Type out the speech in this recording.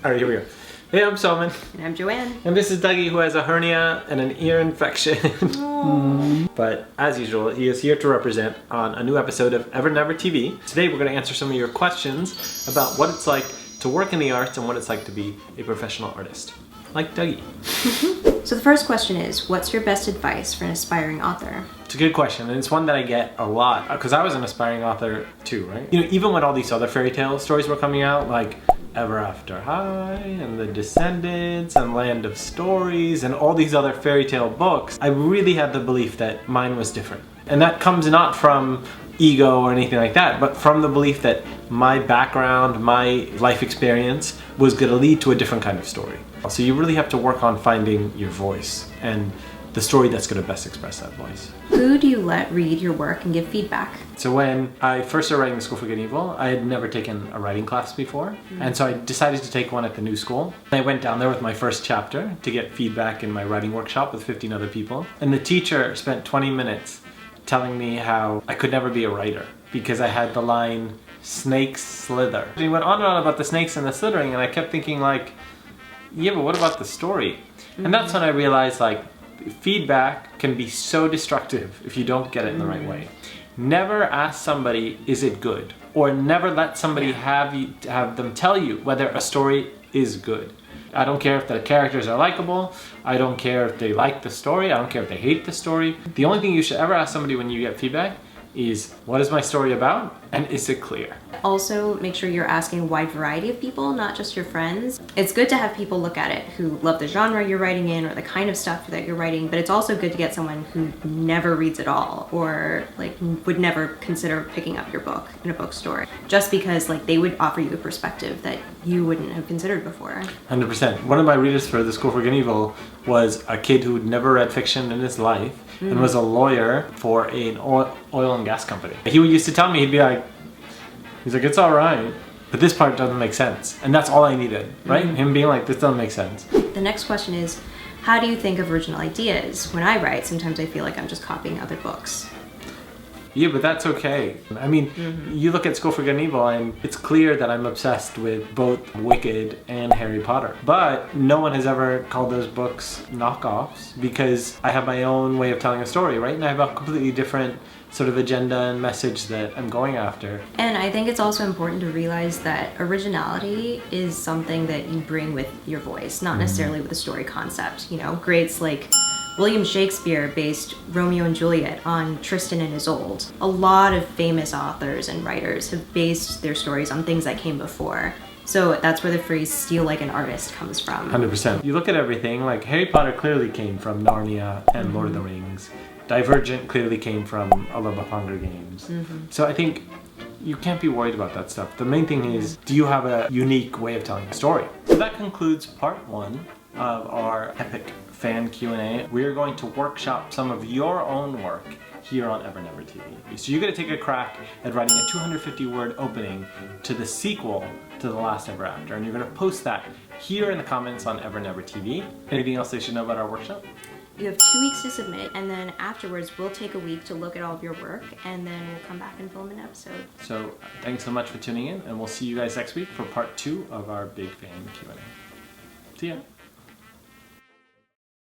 Alright, here we go. Hey, I'm Soman. And I'm JoAnn. And this is Dougie, who has a hernia and an ear infection. But as usual, he is here to represent on a new episode of EverNever TV. Today we're going to answer some of your questions about what it's like to work in the arts and what it's like to be a professional artist. Like Dougie. So the first question is, what's your best advice for an aspiring author? It's a good question, and it's one that I get a lot, because I was an aspiring author too, right? You know, even when all these other fairy tale stories were coming out, like Ever After High, and The Descendants, and Land of Stories, and all these other fairy tale books, I really had the belief that mine was different. And that comes not from ego or anything like that, but from the belief that my background, my life experience was going to lead to a different kind of story. So you really have to work on finding your voice and the story that's going to best express that voice. Who do you let read your work and give feedback? So when I first started writing The School for Good and Evil, I had never taken a writing class before. And so I decided to take one at the new school. I went down there with my first chapter to get feedback in my writing workshop with 15 other people. And the teacher spent 20 minutes telling me how I could never be a writer because I had the line, "Snakes slither." And he went on and on about the snakes and the slithering, and I kept thinking like, yeah, but what about the story? And that's when I realized like, feedback can be so destructive if you don't get it in the right way. Never ask somebody, is it good? Or never let somebody have them tell you whether a story is good. I don't care if the characters are likable. I don't care if they like the story. I don't care if they hate the story. The only thing you should ever ask somebody when you get feedback is, what is my story about? And is it clear? Also, make sure you're asking a wide variety of people, not just your friends. It's good to have people look at it who love the genre you're writing in or the kind of stuff that you're writing, but it's also good to get someone who never reads at all or like would never consider picking up your book in a bookstore, just because like they would offer you a perspective that you wouldn't have considered before. 100%. One of my readers for The School for Good and Evil was a kid who'd never read fiction in his life and was a lawyer for an oil and gas company. He used to tell me, he'd be like, it's all right, but this part doesn't make sense. And that's all I needed, right? Him being like, this doesn't make sense. The next question is, how do you think of original ideas? When I write, sometimes I feel like I'm just copying other books. Yeah, but that's okay. I mean, you look at School for Good and Evil and it's clear that I'm obsessed with both Wicked and Harry Potter. But no one has ever called those books knockoffs because I have my own way of telling a story, right? And I have a completely different sort of agenda and message that I'm going after. And I think it's also important to realize that originality is something that you bring with your voice, not necessarily with a story concept. You know, greats like William Shakespeare based Romeo and Juliet on Tristan and Isolde. A lot of famous authors and writers have based their stories on things that came before. So that's where the phrase "steal like an artist" comes from. 100%. You look at everything, like Harry Potter clearly came from Narnia and Lord of the Rings. Divergent clearly came from A Love of Hunger Games. So I think you can't be worried about that stuff. The main thing is, do you have a unique way of telling a story? So that concludes part 1 of our epic fan Q&A. We're going to workshop some of your own work here on EverNever TV. So you're going to take a crack at writing a 250-word opening to the sequel to The Last Ever After, and you're going to post that here in the comments on EverNever TV. Anything else they should know about our workshop? You have 2 weeks to submit, and then afterwards we'll take a week to look at all of your work, and then we'll come back and film an episode. So thanks so much for tuning in, and we'll see you guys next week for part 2 of our big fan Q&A. See ya.